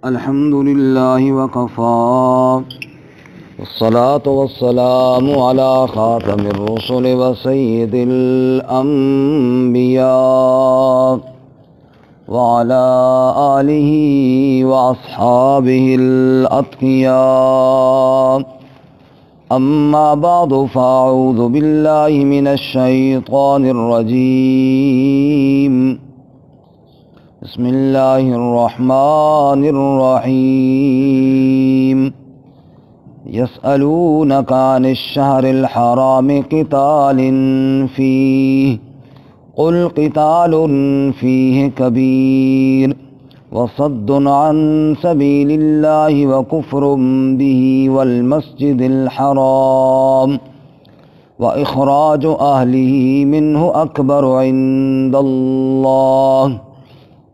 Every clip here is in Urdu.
الحمد لله وكفى والصلاة والسلام على خاتم الرسل وسيد الأنبياء وعلى آله وأصحابه الأتقياء. أما بعد فأعوذ بالله من الشيطان الرجيم. بسم الله الرحمن الرحيم. يسألونك عن الشهر الحرام قتال فيه قل قتال فيه كبير وصد عن سبيل الله وكفر به والمسجد الحرام وإخراج أهله منه أكبر عند الله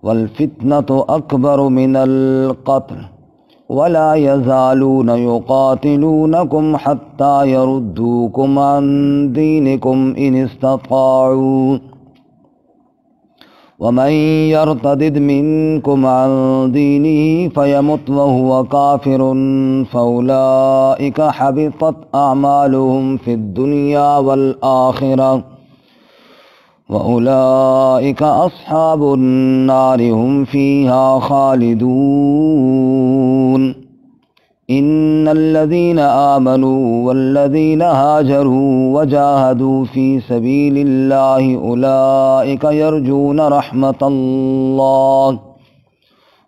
والفتنة أكبر من القتل ولا يزالون يقاتلونكم حتى يردوكم عن دينكم إن استطاعوا ومن يرتد منكم عن دينه فيمت وهو كافر فأولئك حبطت أعمالهم في الدنيا والآخرة وأولئك أصحاب النار هم فيها خالدون. إن الذين آمنوا والذين هاجروا وجاهدوا في سبيل الله أولئك يرجون رحمة الله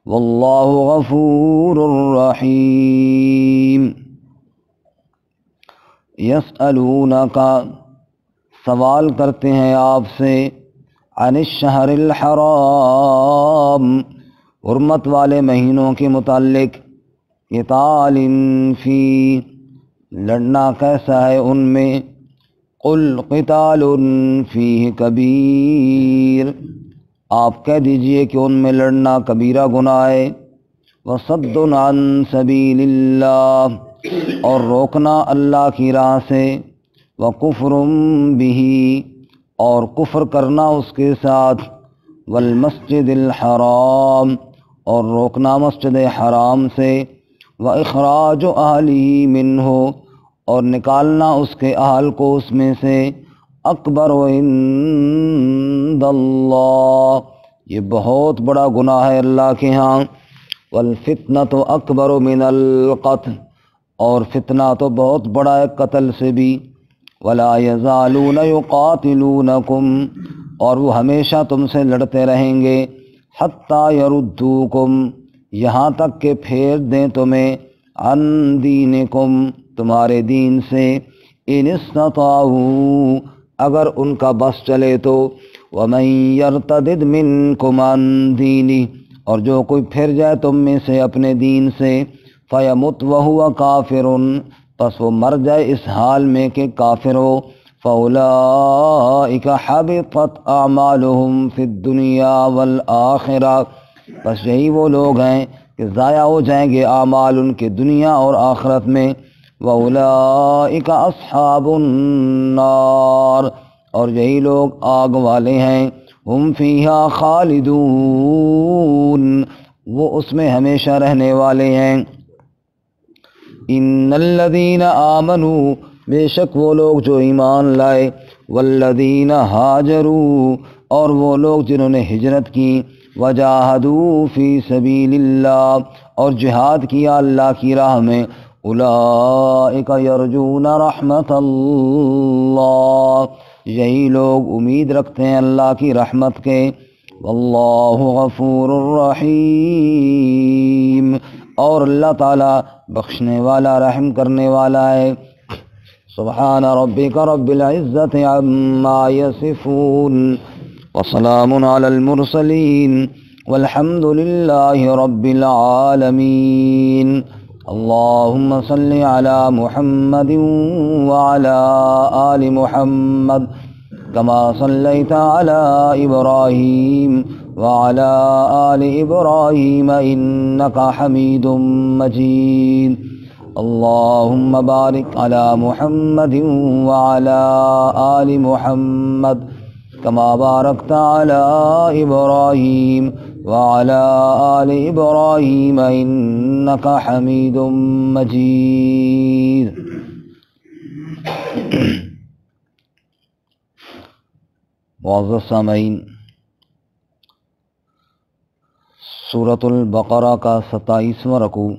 والله غفور رحيم. يسألونك سوال کرتے ہیں آپ سے عن الشہر الحرام حرمت والے مہینوں کے متعلق قتال فی لڑنا کیسا ہے ان میں قل قتال فیہ کبیر آپ کہہ دیجئے کہ ان میں لڑنا کبیرہ گناہ ہے وصد عن سبیل اللہ اور روکنا اللہ کی راہ سے وَكُفْرٌ بِهِ اور کفر کرنا اس کے ساتھ والمسجد الحرام اور روکنا مسجد حرام سے وَإِخْرَاجُ أَهْلِهِ مِنْهُ اور نکالنا اس کے اہل کو اس میں سے اکبر عند اللہ یہ بہت بڑا گناہ ہے اللہ کے ہاں والفتنة اکبر من القتل اور فتنہ تو بہت بڑا ہے قتل سے بھی ولا يزالون يقاتلونكم اور وہ ہمیشہ تم سے لڑتے رہیں گے حتی یردوکم یہاں تک کہ پھیر دیں تمہیں عن دینکم تمہارے دین سے ان استطاعوا اگر ان کا بس چلے تو ومن یرتد منکم عن دینہ اور جو کوئی پھر جائے تم میں سے اپنے دین سے فیمت وہو کافر پس وہ مر جائے اس حال میں کہ کافر ہو فَأُولَئِكَ حَبِطَتْ أَعْمَالُهُمْ فِي الدُّنْيَا وَالْآخِرَةِ بس یہی وہ لوگ ہیں کہ ضائع ہو جائیں گے اعمال ان کے دنیا اور آخرت میں وَأُولَئِكَ أَصْحَابُ النَّارِ اور یہی لوگ آگ والے ہیں ہم فیہا خالدون وہ اس میں ہمیشہ رہنے والے ہیں. ان الذین آمنوا بے شک وہ لوگ جو ایمان لائے والذین ہاجروا اور وہ لوگ جنہوں نے ہجرت کی وجاہدوا فی سبیل اللہ اور جہاد کیا اللہ کی راہ میں اولئک یرجون رحمت اللہ یہی لوگ امید رکھتے ہیں اللہ کی رحمت کے واللہ غفور الرحیم اور اللہ تعالی بخشنے والا رحم کرنے والا ہے. سبحان ربک رب العزت عما یصفون وسلام علی المرسلین والحمد للہ رب العالمین. اللہم صل علی محمد وعلی آل محمد کما صلیت علی ابراہیم وعلى آل إبراهيم إنك حميد مجيد. اللهم بارك على محمد وعلى آل محمد كما باركت على إبراهيم وعلى آل إبراهيم إنك حميد مجيد. معزز سامعین، سورۃ البقرہ کا 27واں رکوع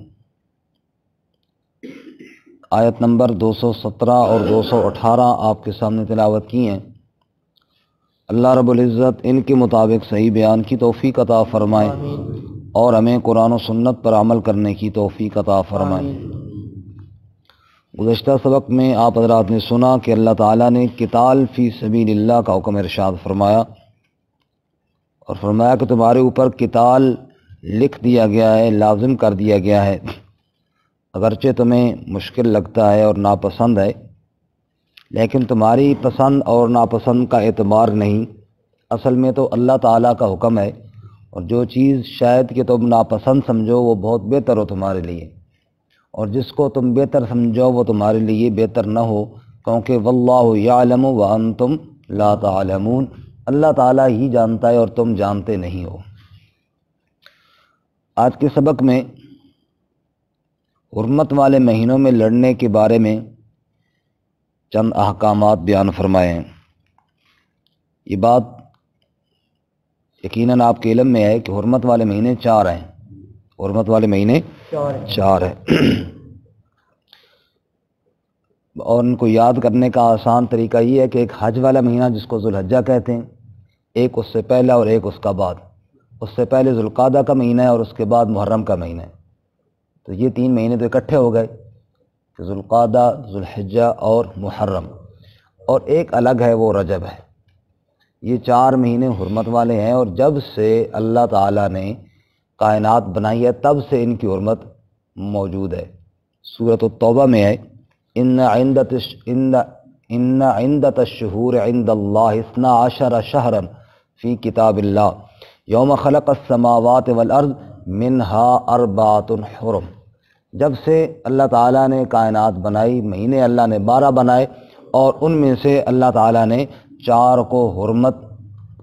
آیت نمبر 217 اور 218 آپ کے سامنے تلاوت کی ہیں. اللہ رب العزت ان کے مطابق صحیح بیان کی توفیق عطا فرمائے اور ہمیں قرآن و سنت پر عمل کرنے کی توفیق عطا فرمائے. گزشتہ سبق میں آپ حضرات نے سنا کہ اللہ تعالیٰ نے قتال فی سبیل اللہ کا حکم ارشاد فرمایا اور فرمایا کہ تمہارے اوپر قتال لکھ دیا گیا ہے، لازم کر دیا گیا ہے، اگرچہ تمہیں مشکل لگتا ہے اور ناپسند ہے، لیکن تمہاری پسند اور ناپسند کا اعتبار نہیں، اصل میں تو اللہ تعالیٰ کا حکم ہے، اور جو چیز شاید کہ تم ناپسند سمجھو وہ بہت بہتر ہو تمہارے لیے، اور جس کو تم بہتر سمجھو وہ تمہارے لیے بہتر نہ ہو، کیونکہ واللہ یعلم وانتم لا تعلمون، اللہ تعالیٰ ہی جانتا ہے اور تم جانتے نہیں ہو. آج کے سبق میں حرمت والے مہینوں میں لڑنے کے بارے میں چند احکامات بیان فرمائے ہیں. یہ بات یقیناً آپ کے علم میں ہے کہ حرمت والے مہینے 4 ہیں. حرمت والے مہینے 4 ہیں اور ان کو یاد کرنے کا آسان طریقہ یہ ہے کہ ایک حج والا مہینہ جس کو ذوالحجہ کہتے ہیں، ایک اس سے پہلا اور ایک اس کا بعد. اس سے پہلے ذوالقعدہ کا مہینہ ہے اور اس کے بعد محرم کا مہینہ ہے. تو یہ 3 مہینے تو اکٹھے ہو گئے کہ ذوالقعدہ، ذوالحجہ اور محرم، اور ایک الگ ہے وہ رجب ہے. یہ 4 مہینے حرمت والے ہیں، اور جب سے اللہ تعالیٰ نے کائنات بنائی ہے تب سے ان کی حرمت موجود ہے. سورۃ التوبہ میں ہے ان عدت الشہور عند اللہ 12 شہرا فی کتاب اللہ یوم خلق السماوات والارض منہا 4 حرم. جب سے اللہ تعالیٰ نے کائنات بنائی مہینے اللہ نے 12 بنائے، اور ان میں سے اللہ تعالیٰ نے 4 کو حرمت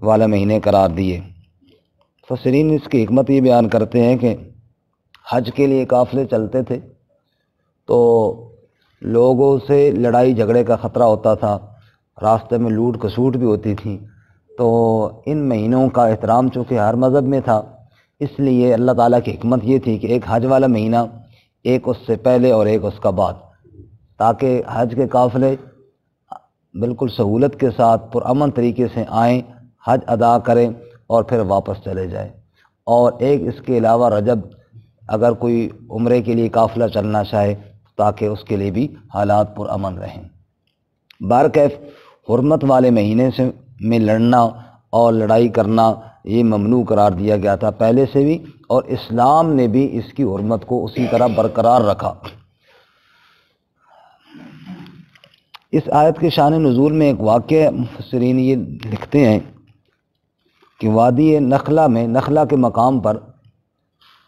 والا مہینے قرار دیے. مفسرین اس کی حکمت یہ بیان کرتے ہیں کہ حج کے لیے قافلے چلتے تھے تو لوگوں سے لڑائی جھگڑے کا خطرہ ہوتا تھا، راستے میں لوٹ کھسوٹ بھی ہوتی تھی. تو ان مہینوں کا احترام چونکہ ہر مذہب میں تھا، اس لیے اللہ تعالیٰ کی حکمت یہ تھی کہ ایک حج والا مہینہ، ایک اس سے پہلے اور ایک اس کا بعد، تاکہ حج کے قافلے بالکل سہولت کے ساتھ پرامن طریقے سے آئیں، حج ادا کریں اور پھر واپس چلے جائیں. اور ایک اس کے علاوہ رجب، اگر کوئی عمرے کے لیے قافلہ چلنا چاہے تاکہ اس کے لیے بھی حالات پرامن رہیں. بہرکیف حرمت والے مہینے میں لڑنا اور لڑائی کرنا یہ ممنوع قرار دیا گیا تھا پہلے سے بھی، اور اسلام نے بھی اس کی حرمت کو اسی طرح برقرار رکھا. اس آیت کے شان نزول میں ایک واقعہ مفسرین یہ لکھتے ہیں کہ وادی نخلا میں، نخلا کے مقام پر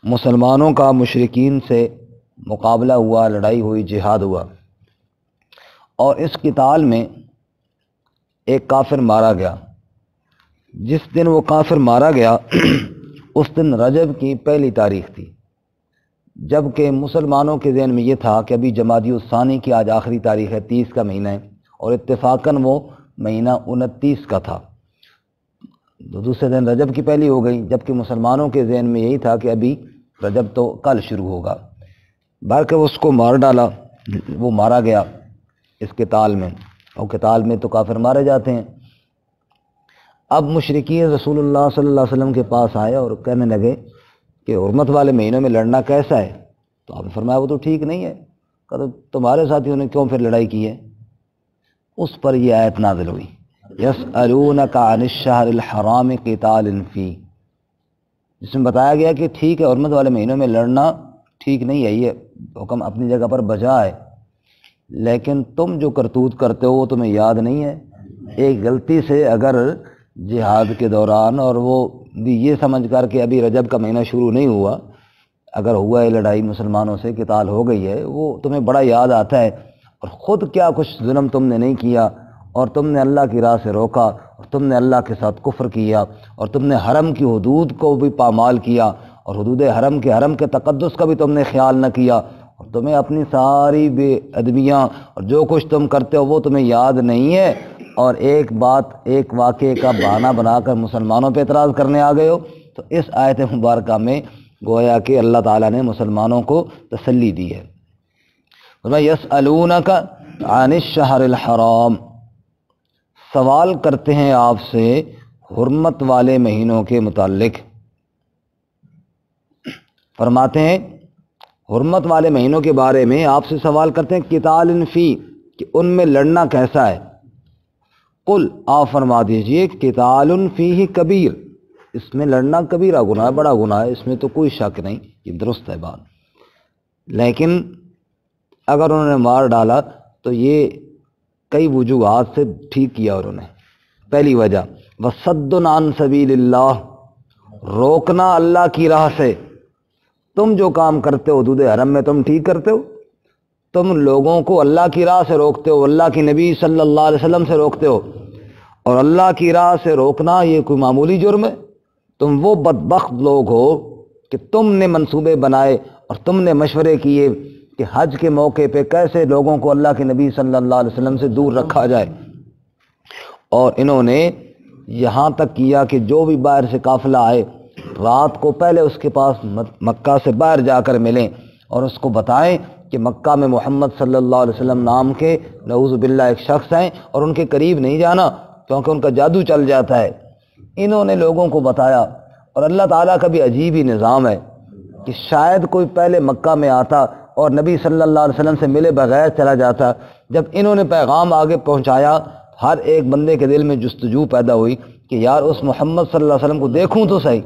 مسلمانوں کا مشرکین سے مقابلہ ہوا، لڑائی ہوئی، جہاد ہوا، اور اس قتال میں ایک کافر مارا گیا. جس دن وہ کافر مارا گیا اس دن رجب کی پہلی تاریخ تھی، جبکہ مسلمانوں کے ذہن میں یہ تھا کہ ابھی جمادی الثانی کی آج آخری تاریخ ہے، 30 کا مہینہ ہے، اور اتفاقاً وہ مہینہ 29 کا تھا. دوسرے دن رجب کی پہلی ہو گئی، جبکہ مسلمانوں کے ذہن میں یہی تھا کہ ابھی رجب تو کل شروع ہوگا. بلکہ اس کو مار ڈالا، وہ مارا گیا اس قتال میں، اور قتال میں تو کافر مارے جاتے ہیں. اب مشرکین رسول اللہ صلی اللہ علیہ وسلم کے پاس آئے اور کہنے لگے کہ حرمت والے مہینوں میں لڑنا کیسا ہے؟ تو آپ نے فرمایا وہ تو ٹھیک نہیں ہے. کہا تمہارے ساتھیوں نے کیوں پھر لڑائی کی ہے؟ اس پر یہ آیت نازل ہوئی یسألونک عن الشہر الحرام قتال فی، جس میں بتایا گیا کہ ٹھیک ہے حرمت والے مہینوں میں لڑنا ٹھیک نہیں ہے، یہ حکم اپنی جگہ پر بجا ہے، لیکن تم جو کرتوت کرتے ہو وہ تمہیں یاد نہیں ہے. ایک غلطی سے اگر جہاد کے دوران، اور وہ بھی یہ سمجھ کر کہ ابھی رجب کا مہینہ شروع نہیں ہوا، اگر ہوا ہے لڑائی مسلمانوں سے، قتال ہو گئی ہے، وہ تمہیں بڑا یاد آتا ہے، اور خود کیا کچھ ظلم تم نے نہیں کیا، اور تم نے اللہ کی راہ سے روکا اور تم نے اللہ کے ساتھ کفر کیا اور تم نے حرم کی حدود کو بھی پامال کیا اور حدود حرم کے تقدس کا بھی تم نے خیال نہ کیا اور تمہیں اپنی ساری بے ادبیاں اور جو کچھ تم کرتے ہو وہ تمہیں یاد نہیں ہے اور ایک واقعے کا بہانہ بنا کر مسلمانوں پہ اعتراض کرنے آ گئے ہو۔ تو اس آیت مبارکہ میں گویا کہ اللہ تعالیٰ نے مسلمانوں کو تسلی دی ہے۔ یسألونک عن الشہر الحرام، سوال کرتے ہیں آپ سے حرمت والے مہینوں کے متعلق۔ فرماتے ہیں حرمت والے مہینوں کے بارے میں آپ سے سوال کرتے ہیں قتال فی، کہ ان میں لڑنا کیسا ہے۔ قل، آپ فرما دیجئے قتال فیہ کبیر، اس میں لڑنا کبیرہ گناہ ہے، بڑا گناہ ہے، اس میں تو کوئی شک نہیں، یہ درست ہے بات۔ لیکن اگر انہوں نے مار ڈالا تو یہ کئی وجوہات سے ٹھیک کیا انہوں نے۔ پہلی وجہ وصد عن سبیل اللہ، روکنا اللہ کی راہ سے۔ تم جو کام کرتے ہو حدود حرم میں تم ٹھیک کرتے ہو، تم لوگوں کو اللہ کی راہ سے روکتے ہو، اللہ کی نبی صلی اللہ علیہ وسلم سے روکتے ہو، اور اللہ کی راہ سے روکنا یہ کوئی معمولی جرم ہے؟ تم وہ بدبخت لوگ ہو کہ تم نے منصوبے بنائے اور تم نے مشورے کیے کہ حج کے موقع پہ کیسے لوگوں کو اللہ کے نبی صلی اللہ علیہ وسلم سے دور رکھا جائے، اور انہوں نے یہاں تک کیا کہ جو بھی باہر سے قافلہ آئے رات کو پہلے اس کے پاس مکہ سے باہر جا کر ملیں اور اس کو بتائیں کہ مکہ میں محمد صلی اللہ علیہ وسلم نام کے نعوذ باللہ ایک شخص ہیں اور ان کے قریب نہیں جانا کیونکہ ان کا جادو چل جاتا ہے۔ انہوں نے لوگوں کو بتایا، اور اللہ تعالیٰ کا بھی عجیب ہی نظام ہے کہ شاید کوئی پہلے مکہ میں آتا اور نبی صلی اللہ علیہ وسلم سے ملے بغیر چلا جاتا۔ جب انہوں نے پیغام آگے پہنچایا، ہر ایک بندے کے دل میں جستجو پیدا ہوئی کہ یار اس محمد صلی اللہ علیہ وسلم کو دیکھوں تو صحیح،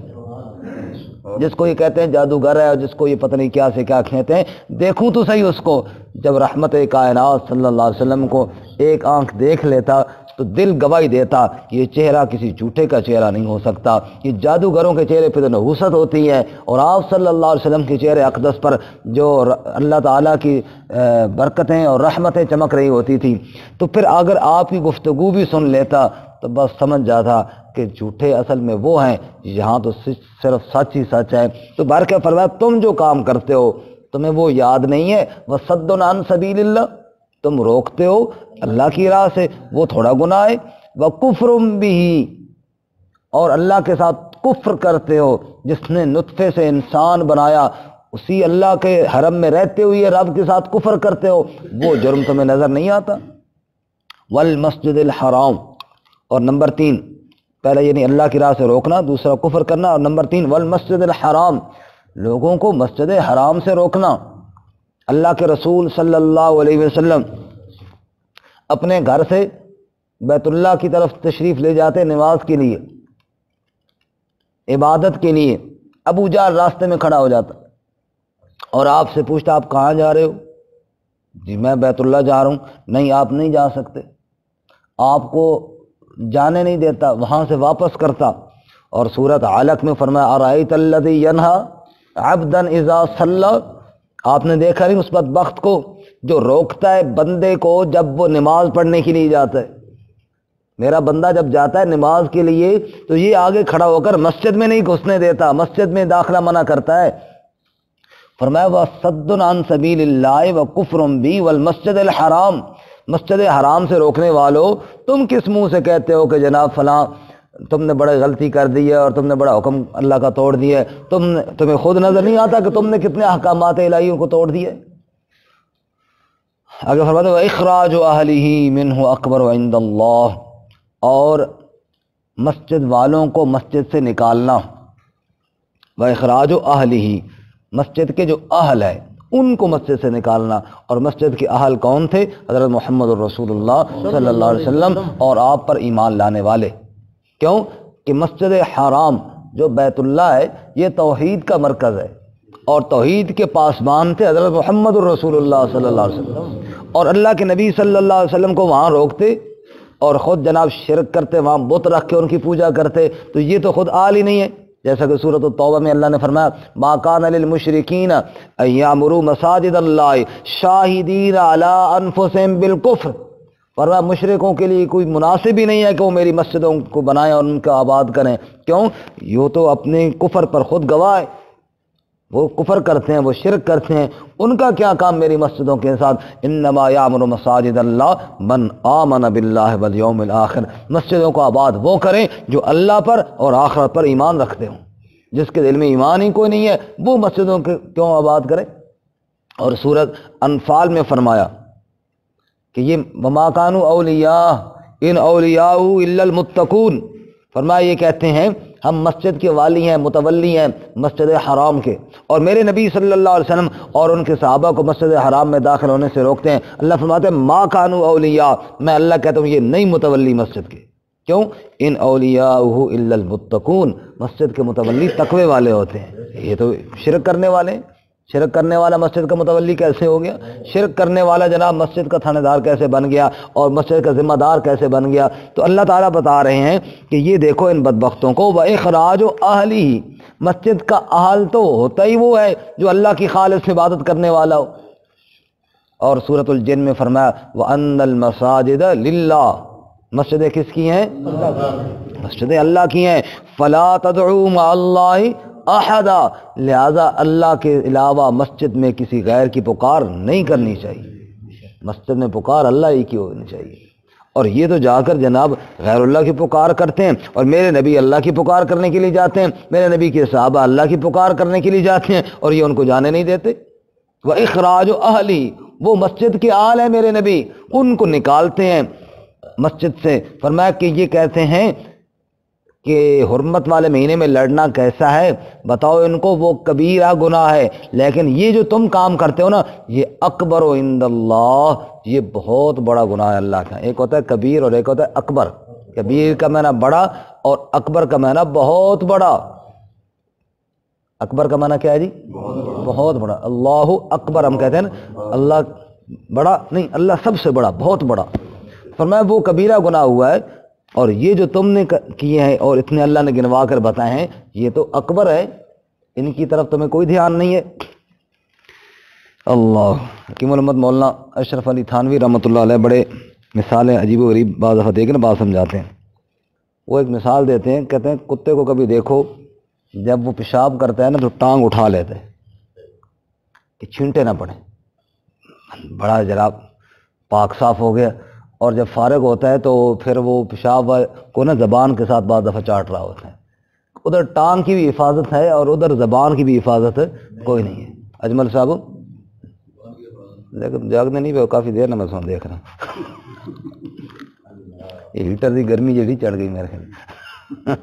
جس کو یہ کہتے ہیں جادوگر ہے اور جس کو یہ پتہ نہیں کیا سے کیا کہتے ہیں، دیکھوں تو صحیح اس کو۔ جب رحمت کائنات صلی اللہ علیہ وسلم کو ایک آنکھ دیکھ لیتا تو دل گواہی دیتا کہ یہ چہرہ کسی جھوٹے کا چہرہ نہیں ہو سکتا، یہ جادوگروں کے چہرے پہ تو نحوست ہوتی ہے، اور آپ صلی اللہ علیہ وسلم کے چہرے اقدس پر جو اللہ تعالیٰ کی برکتیں اور رحمتیں چمک رہی ہوتی تھی۔ تو پھر اگر آپ کی گفتگو بھی سن لیتا تو بس سمجھ جاتا کہ جھوٹے اصل میں وہ ہیں، یہاں تو صرف سچ ہی سچ ہے۔ تو بارکہ فرمایا تم جو کام کرتے ہو تمہیں وہ یاد نہیں ہے، وصد عن سبیل اللہ، تم روکتے ہو اللہ کی راہ سے، وہ تھوڑا گناہ ہے۔ وکفر بہ، اور اللہ کے ساتھ کفر کرتے ہو، جس نے نطفے سے انسان بنایا اسی اللہ کے حرم میں رہتے ہوئے رب کے ساتھ کفر کرتے ہو، وہ جرم تمہیں نظر نہیں آتا۔ والمسجد الحرام، اور نمبر 3، پہلے یعنی اللہ کی راہ سے روکنا، دوسرا کفر کرنا، اور نمبر 3 والمسجد الحرام، لوگوں کو مسجد حرام سے روکنا۔ اللہ کے رسول صلی اللہ علیہ وسلم اپنے گھر سے بیت اللہ کی طرف تشریف لے جاتے نماز کے لیے، عبادت کے لیے۔ ابو جہل راستے میں کھڑا ہو جاتا اور آپ سے پوچھتا آپ کہاں جا رہے ہو؟ جی میں بیت اللہ جا رہا ہوں۔ نہیں آپ نہیں جا سکتے، آپ کو جانے نہیں دیتا، وہاں سے واپس کرتا۔ اور سورۃ علق میں فرمایا ارأیت الذی ینہی عبدا اذا صلی، آپ نے دیکھا نہیں اس بدبخت کو جو روکتا ہے بندے کو جب وہ نماز پڑھنے کے لیے جاتا ہے۔ میرا بندہ جب جاتا ہے نماز کے لیے تو یہ آگے کھڑا ہو کر مسجد میں نہیں گھسنے دیتا، مسجد میں داخلہ منع کرتا ہے۔ فرمایا وصد عن سبیل اللہ وکفر بہ والمسجد الحرام، مسجد حرام سے روکنے والو، تم کس منہ سے کہتے ہو کہ جناب فلاں تم نے بڑی غلطی کر دی ہے اور تم نے بڑا حکم اللہ کا توڑ دیا ہے، تمہیں خود نظر نہیں آتا کہ تم نے کتنے احکامات الہیوں کو توڑ دیے؟ آگے فرماتے ہیں اخراج اہلہ منہ اکبر عند اللہ، اور مسجد والوں کو مسجد سے نکالنا، واخراج اہلہ، مسجد کے جو اہل ہیں ان کو مسجد سے نکالنا۔ اور مسجد کے اہل کون تھے؟ حضرت محمد الرسول اللہ صلی اللہ علیہ وسلم اور آپ پر ایمان لانے والے۔ کیوں کہ مسجد حرام جو بیت اللہ ہے یہ توحید کا مرکز ہے، اور توحید کے پاسبان تھے حضرت محمد الرسول اللہ صلی اللہ علیہ وسلم، اور اللہ کے نبی صلی اللہ علیہ وسلم کو وہاں روکتے اور خود جناب شرک کرتے، وہاں بت رکھ کے ان کی پوجا کرتے، تو یہ تو خود آل ہی نہیں ہے۔ جیسا کہ سورۃ التوبہ میں اللہ نے فرمایا ما کان للمشرکین ان یعمروا مساجد اللہ شاہدین علی انفسہم بالکفر، فرمایا مشرکوں کے لیے کوئی مناسب ہی نہیں ہے کہ وہ میری مسجدوں کو بنائیں اور ان کا آباد کریں. کیوں؟ یہ تو اپنے کفر پر خود گواہ ہے، وہ کفر کرتے ہیں، وہ شرک کرتے ہیں، ان کا کیا کام میری مسجدوں کے ساتھ؟ انما یعمر مساجد اللہ من آمن باللہ والیوم الآخر. مسجدوں کو آباد وہ کریں جو اللہ پر اور آخرت پر ایمان رکھتے ہوں. جس کے دل میں ایمان ہی کوئی نہیں ہے وہ مسجدوں کے کیوں آباد کرے؟ اور سورۃ انفال میں فرمایا کہ یہ وما کانوا اولیاء ان اولیاء الا المتقون. فرمایا یہ کہتے ہیں ہم مسجد کے والی ہیں، متولی ہیں مسجد حرام کے، اور میرے نبی صلی اللہ علیہ وسلم اور ان کے صحابہ کو مسجد حرام میں داخل ہونے سے روکتے ہیں. اللہ فرماتے ہیں ما کانوا اولیاء، میں اللہ کہتا ہوں یہ نہیں متولی مسجد کے. کیوں؟ ان اولیاءہ الا المتقون، مسجد کے متولی تقوی والے ہوتے ہیں. یہ تو شرک کرنے والے ہیں. شرک کرنے والا مسجد کا متولی کیسے ہو گیا؟ شرک کرنے والا جناب مسجد کا تھانے دار کیسے بن گیا اور مسجد کا ذمہ دار کیسے بن گیا؟ تو اللہ تعالیٰ بتا رہے ہیں کہ یہ دیکھو ان بدبختوں کو، وَإِخْرَاجُ أَهْلِهِ، مسجد کا اہل تو ہوتا ہی وہ ہے جو اللہ کی خالص عبادت کرنے والا ہو. اور سورۃ الجن میں فرمایا وَأَنَّ الْمَسَاجِدَ لِلَّهِ، مسجدیں کس کی ہیں؟ مسجدیں اللہ کی ہیں. فَلَا تَدْعُوا مَعَ اللَّهِ احدا، لہذا اللہ کے علاوہ مسجد میں کسی غیر کی پکار نہیں کرنی چاہیے. مسجد میں پکار اللہ ہی کی ہونی چاہیے. اور یہ تو جا کر جناب غیر اللہ کی پکار کرتے ہیں، اور میرے نبی اللہ کی پکار کرنے کے لیے جاتے ہیں، میرے نبی کے صحابہ اللہ کی پکار کرنے کے لیے جاتے ہیں، اور یہ ان کو جانے نہیں دیتے. وَإِخْرَاجُ أَهْلِهِ، وہ مسجد کے آل ہیں میرے نبی، ان کو نکالتے ہیں مسجد سے. فرمایا کہ یہ کہتے ہیں کہ حرمت والے مہینے میں لڑنا کیسا ہے؟ بتاؤ ان کو وہ کبیرہ گناہ ہے، لیکن یہ جو تم کام کرتے ہو نا یہ اکبر و عند اللہ، یہ بہت بڑا گناہ ہے اللہ کا. ایک ہوتا ہے کبیر اور ایک ہوتا ہے اکبر. کبیر کا معنی بڑا اور اکبر کا معنی بہت بڑا. اکبر کا معنی کیا ہے جی؟ بہت بڑا. اللہ اکبر ہم کہتے ہیں نا، اللہ بڑا نہیں، اللہ سب سے بڑا، بہت بڑا. فرمایا وہ کبیرہ گناہ ہوا ہے، اور یہ جو تم نے کیے ہیں اور اتنے اللہ نے گنوا کر بتائے ہیں یہ تو اکبر ہے، ان کی طرف تمہیں کوئی دھیان نہیں ہے. اللہ حکیم محمد مولانا اشرف علی تھانوی رحمۃ اللہ علیہ بڑے مثالیں عجیب و غریب بعض دفعہ دیکھ بات سمجھاتے ہیں. وہ ایک مثال دیتے ہیں، کہتے ہیں کتے کو کبھی دیکھو جب وہ پیشاب کرتا ہے نا تو ٹانگ اٹھا لیتے ہیں کہ چھینٹے نہ پڑیں، بڑا جناب پاک صاف ہو گیا. اور جب فارغ ہوتا ہے تو پھر وہ پیشاب کو نا زبان کے ساتھ بعض دفعہ چاٹ رہا ہوتا ہے. ادھر ٹانگ کی بھی حفاظت ہے اور ادھر زبان کی بھی حفاظت کوئی نہیں ہے. اجمل صاحب لیکن جاگنے نہیں پہ کافی دیر نہ میں سو دیکھ رہا ہوں، یہ ہیٹر کی گرمی جیڑی چڑھ گئی میرے خیال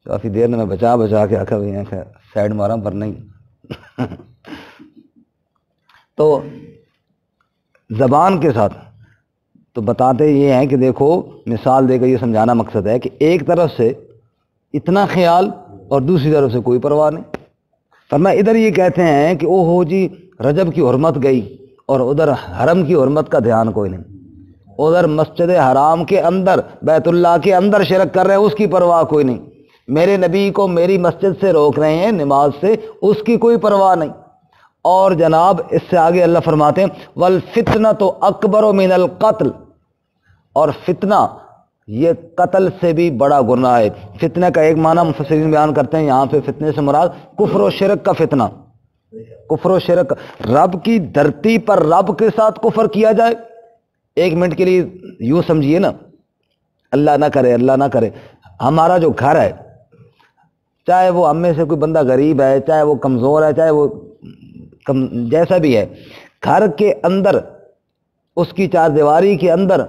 کافی دیر نے میں بچا کے آخا بھی سائڈ مارا پر نہیں. تو زبان کے ساتھ تو بتاتے یہ ہیں کہ دیکھو مثال دے کر یہ سمجھانا مقصد ہے کہ ایک طرف سے اتنا خیال اور دوسری طرف سے کوئی پرواہ نہیں. فرمایا ادھر یہ کہتے ہیں کہ او ہو جی رجب کی حرمت گئی اور ادھر حرم کی حرمت کا دھیان کوئی نہیں. ادھر مسجد حرام کے اندر بیت اللہ کے اندر شرک کر رہے ہیں، اس کی پرواہ کوئی نہیں. میرے نبی کو میری مسجد سے روک رہے ہیں نماز سے، اس کی کوئی پرواہ نہیں. اور جناب اس سے آگے اللہ فرماتے ہیں والفتنۃ اکبر من القتل، اور فتنہ یہ قتل سے بھی بڑا گناہ ہے. فتنہ کا ایک معنی مفسرین بیان کرتے ہیں، یہاں پہ فتنے سے مراد کفر و شرک کا فتنہ. کفر و شرک، رب کی دھرتی پر رب کے ساتھ کفر کیا جائے. ایک منٹ کے لیے یوں سمجھیے نا، اللہ نہ کرے اللہ نہ کرے، ہمارا جو گھر ہے چاہے وہ ہم میں سے کوئی بندہ غریب ہے، چاہے وہ کمزور ہے، چاہے وہ جیسا بھی ہے، گھر کے اندر اس کی چار دیواری کے اندر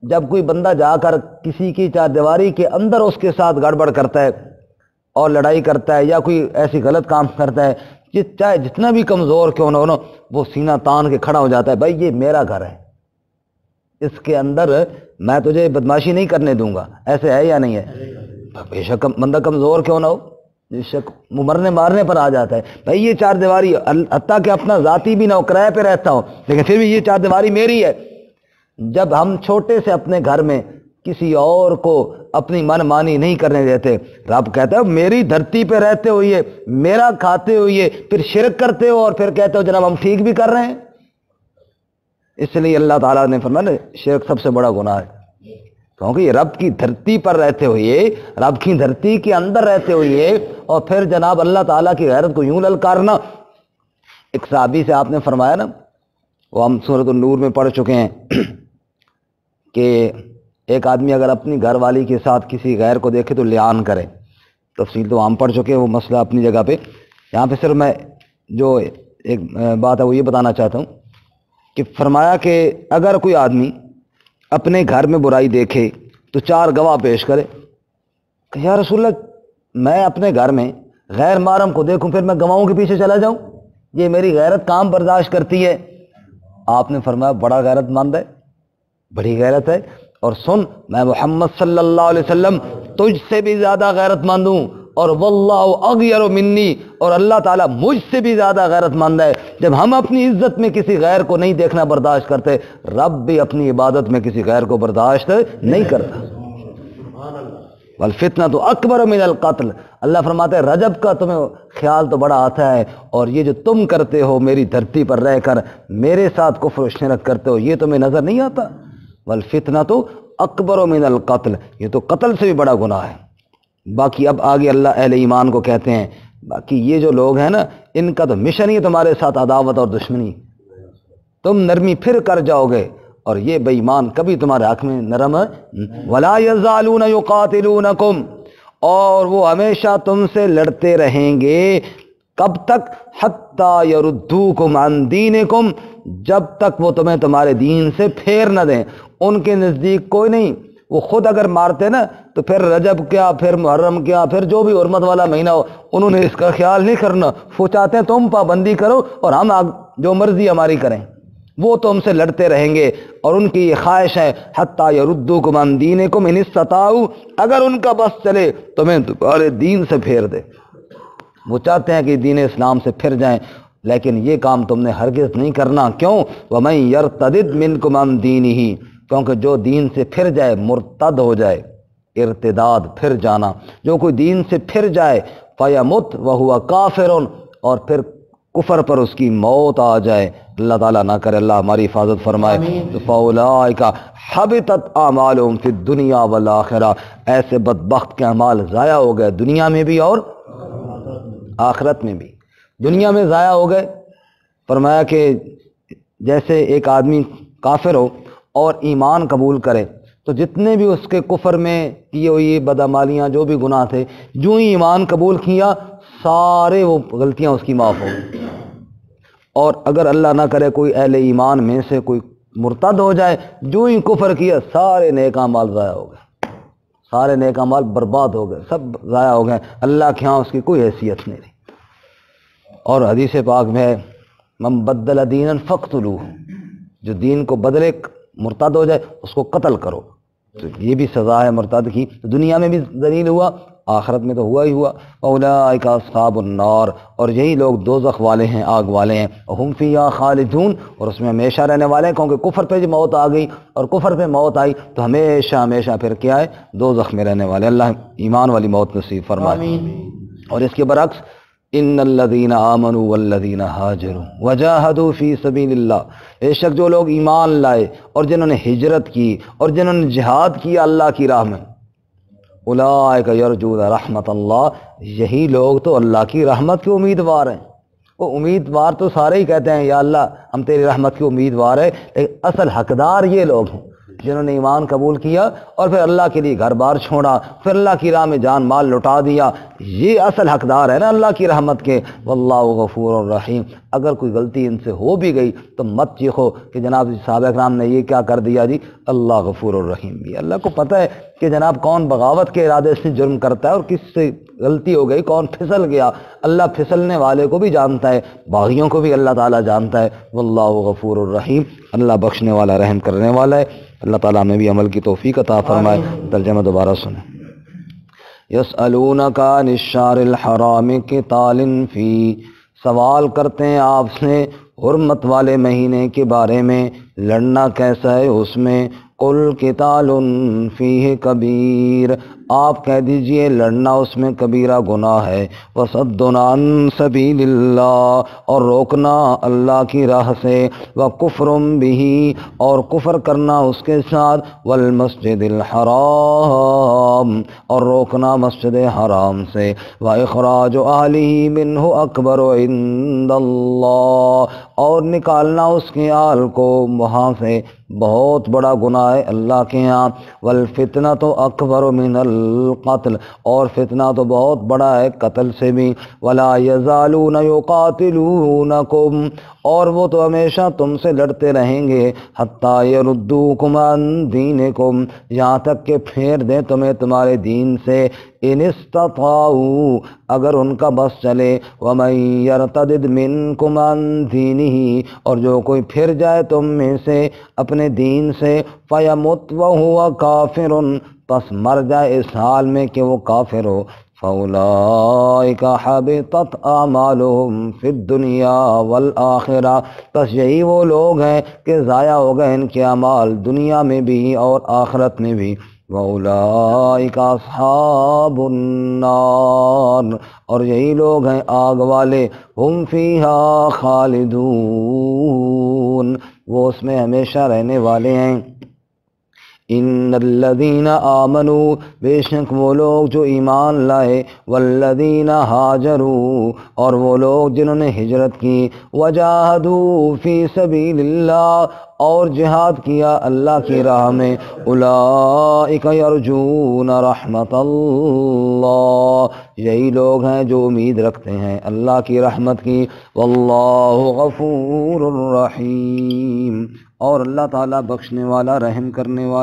جب کوئی بندہ جا کر کسی کی چار دیواری کے اندر اس کے ساتھ گڑبڑ کرتا ہے اور لڑائی کرتا ہے یا کوئی ایسی غلط کام کرتا ہے، چاہے جتنا بھی کمزور کیوں نہ ہو، وہ سینہ تان کے کھڑا ہو جاتا ہے بھائی یہ میرا گھر ہے، اس کے اندر میں تجھے بدماشی نہیں کرنے دوں گا. ایسے ہے یا نہیں ہے؟ بے شک بندہ کمزور کیوں نہ ہو، بے شک مرنے مارنے پر آ جاتا ہے بھائی یہ چار دیواری، حتیٰ کہ اپنا ذاتی بھی نہ ہو، کرائے پہ رہتا ہوں لیکن پھر بھی یہ چار دیواری میری ہے. جب ہم چھوٹے سے اپنے گھر میں کسی اور کو اپنی من مانی نہیں کرنے دیتے، رب کہتا ہے میری دھرتی پہ رہتے ہوئے، میرا کھاتے ہوئے پھر شرک کرتے ہو اور پھر کہتے ہو جناب ہم ٹھیک بھی کر رہے ہیں. اس لیے اللہ تعالیٰ نے فرمایا شرک سب سے بڑا گناہ ہے، کیونکہ یہ رب کی دھرتی پر رہتے ہوئے، رب کی دھرتی کے اندر رہتے ہوئے، اور پھر جناب اللہ تعالیٰ کی غیرت کو یوں للکارنا۔ ایک صحابی سے آپ نے فرمایا نا، وہ ہم سورۃ النور میں پڑھ چکے ہیں کہ ایک آدمی اگر اپنی گھر والی کے ساتھ کسی غیر کو دیکھے تو لعان کرے، تفصیل تو ہم پڑھ چکے ہیں، وہ مسئلہ اپنی جگہ پہ۔ یہاں پہ صرف میں جو ایک بات ہے وہ یہ بتانا چاہتا ہوں کہ فرمایا کہ اگر کوئی آدمی اپنے گھر میں برائی دیکھے تو 4 گواہ پیش کرے، کہ یا رسول اللہ میں اپنے گھر میں غیر محرم کو دیکھوں پھر میں گواہوں کے پیچھے چلا جاؤں، یہ میری غیرت کام برداشت کرتی ہے؟ آپ نے فرمایا بڑا غیرت مند ہے، بڑی غیرت ہے، اور سن میں محمد صلی اللہ علیہ وسلم تجھ سے بھی زیادہ غیرت مند ہوں، اور واللہ اغیر منی، اور اللہ تعالیٰ مجھ سے بھی زیادہ غیرت مند ہے۔ جب ہم اپنی عزت میں کسی غیر کو نہیں دیکھنا برداشت کرتے، رب بھی اپنی عبادت میں کسی غیر کو برداشت نہیں کرتا۔ والفتنۃ اکبر من القتل، اللہ فرماتے ہیں رجب کا تمہیں خیال تو بڑا آتا ہے، اور یہ جو تم کرتے ہو میری دھرتی پر رہ کر میرے ساتھ کفر و شرک کرتے ہو، یہ تمہیں نظر نہیں آتا؟ والفتنۃ اکبر من القتل، یہ تو قتل سے بھی بڑا گناہ ہے۔ باقی اب آگے اللہ اہل ایمان کو کہتے ہیں باقی یہ جو لوگ ہیں نا، ان کا تو مشن ہی تمہارے ساتھ عداوت اور دشمنی، تم نرمی پھر کر جاؤ گے، اور یہ بے ایمان کبھی تمہارے حق میں نرم ولا یزالون یقاتلونکم، اور وہ ہمیشہ تم سے لڑتے رہیں گے، کب تک؟ حتی یردوکم عن دینکم، جب تک وہ تمہیں تمہارے دین سے پھیر نہ دیں۔ ان کے نزدیک کوئی نہیں، وہ خود اگر مارتے نا تو پھر رجب کیا، پھر محرم کیا، پھر جو بھی حرمت والا مہینہ ہو، انہوں نے اس کا خیال نہیں کرنا، وہ چاہتے ہیں تم پابندی کرو اور ہم جو مرضی ہماری کریں، وہ تو ہم سے لڑتے رہیں گے، اور ان کی یہ خواہش ہے حتی یردوکم عن دینکم ان استطاعوا، اگر ان کا بس چلے تمہیں تمہارے دین سے پھیر دے، وہ چاہتے ہیں کہ دین اسلام سے پھر جائیں، لیکن یہ کام تم نے ہرگز نہیں کرنا۔ کیوں؟ وَمَن يَرْتَدِدْ مِنْكُمْ عَنْ دِينِهِ، کیونکہ جو دین سے پھر جائے، مرتد ہو جائے، ارتداد پھر جانا، جو کوئی دین سے پھر جائے، فَيَمُتْ وَهُوَ كَافِرٌ، اور پھر کفر پر اس کی موت آ جائے، اللہ تعالیٰ نہ کرے، اللہ ہماری حفاظت فرمائے، تو فَأُولَٰئِكَ حَبِطَتْ أَعْمَالُهُمْ فِي الدُّنْيَا وَالْآخِرَةِ، ایسے بدبخت کے اعمال ضائع ہو گئے دنیا میں بھی اور آخرت میں بھی۔ دنیا میں ضائع ہو گئے، فرمایا کہ جیسے ایک آدمی کافر ہو اور ایمان قبول کرے تو جتنے بھی اس کے کفر میں کیے ہوئی بدعمالیاں، جو بھی گناہ تھے، جو ہی ایمان قبول کیا سارے وہ غلطیاں اس کی معاف ہو گئی، اور اگر اللہ نہ کرے کوئی اہل ایمان میں سے کوئی مرتد ہو جائے، جو ہی کفر کیا سارے نیک اعمال ضائع ہو گئے، سارے نیک اعمال برباد ہو گئے، سب ضائع ہو گئے، اللہ کے ہاں اس کی کوئی حیثیت نہیں رہی۔ اور حدیث پاک میں ہے من بدل دینا فاقتلوہ، جو دین کو بدلے مرتد ہو جائے اس کو قتل کرو، تو یہ بھی سزا ہے مرتد کی، دنیا میں بھی ذلیل ہوا، آخرت میں تو ہوا ہی ہوا۔ اولئک اصحاب النار، اور یہی لوگ دوزخ والے ہیں، آگ والے ہیں، ہم فیہا خالدون، اور اس میں ہمیشہ رہنے والے ہیں، کیونکہ کفر پہ جو موت آ گئی اور کفر پہ موت آئی تو ہمیشہ ہمیشہ پھر کیا ہے؟ دوزخ میں رہنے والے۔ اللہ ایمان والی موت نصیب فرمائے۔ اور اس کے برعکس ان الذین آمنوا والذین ہاجروا وجاہدوا فی سبیل اللہ، بے شک جو لوگ ایمان لائے اور جنہوں نے ہجرت کی اور جنہوں نے جہاد کیا اللہ کی راہ میں، اولئک یرجون رحمت اللہ، یہی لوگ تو اللہ کی رحمت کے امیدوار ہیں۔ وہ امیدوار تو سارے ہی کہتے ہیں یا اللہ ہم تیری رحمت کے امیدوار ہیں، لیکن اصل حقدار یہ لوگ ہیں جنہوں نے ایمان قبول کیا اور پھر اللہ کے لیے گھر بار چھوڑا، پھر اللہ کی راہ میں جان مال لٹا دیا، یہ اصل حقدار ہے نا اللہ کی رحمت کے۔ واللہ غفور الرحیم، اگر کوئی غلطی ان سے ہو بھی گئی تو مت چیخو کہ جناب صحابہ کرام نے یہ کیا کر دیا جی، اللہ غفور الرحیم بھی، اللہ کو پتہ ہے کہ جناب کون بغاوت کے ارادے سے جرم کرتا ہے اور کس سے غلطی ہو گئی، کون پھسل گیا، اللہ پھسلنے والے کو بھی جانتا ہے، باغیوں کو بھی اللہ تعالیٰ جانتا ہے۔ واللہ غفور الرحیم، اللہ بخشنے والا رحم کرنے والا ہے۔ اللہ تعالیٰ ہمیں بھی عمل کی توفیق عطا فرمائے۔ ترجمہ دوبارہ سنیں۔ یسألونک عن الشہر الحرام قتال فی، سوال کرتے ہیں آپ سے حرمت والے مہینے کے بارے میں، لڑنا کیسا ہے اس میں، قل قتال فیہ کبیر، آپ کہہ دیجئے لڑنا اس میں کبیرہ گناہ ہے، وَصَدٌّ عَن سَبِيلِ اللَّهِ اور روکنا اللہ کی راہ سے، وَكُفْرٌ بِهِ اور کفر کرنا اس کے ساتھ، وَالْمَسْجِدِ الْحَرَامِ اور روکنا مسجد حرام سے، وَإِخْرَاجُ أَهْلِهِ مِنْهُ أَكْبَرُ عِندَ اللَّهِ اور نکالنا اس کے آل کو وہاں سے بہت بڑا گناہ ہے اللہ کے ہاں، والفتنۃ اکبر من القتل اور فتنہ تو بہت بڑا ہے قتل سے بھی، ولا یزالون یقاتلونکم اور وہ تو ہمیشہ تم سے لڑتے رہیں گے، حتی یردوکم عن دینکم یہاں تک کہ پھیر دیں تمہیں تمہارے دین سے، ان استطاعوا اگر ان کا بس چلے، ومن یرتدد منکم عن دینہ اور جو کوئی پھر جائے تم میں سے اپنے دین سے، فیمت وہو کافر پس مر جائے اس حال میں کہ وہ کافر ہو، فاولئک حبطت اعمالہم فی الدنیا والآخرہ پس یہی وہ لوگ ہیں کہ ضائع ہو گئے ان کے اعمال دنیا میں بھی اور آخرت میں بھی، وَأُولَئِكَ أَصْحَابُ النَّارِ اور یہی لوگ ہیں آگ والے، ہم فیہا خالدون وہ اس میں ہمیشہ رہنے والے ہیں۔ ان الذین آمنوا بے شک وہ لوگ جو ایمان لائے، والذین ہاجروا اور وہ لوگ جنہوں نے ہجرت کی، وجاہدوا فی سبیل اللہ اور جہاد کیا اللہ کی راہ میں، اولئک یرجون رحمت اللہ یہی لوگ ہیں جو امید رکھتے ہیں اللہ کی رحمت کی، واللہ غفور الرحیم اور اللہ تعالیٰ بخشنے والا رحم کرنے والا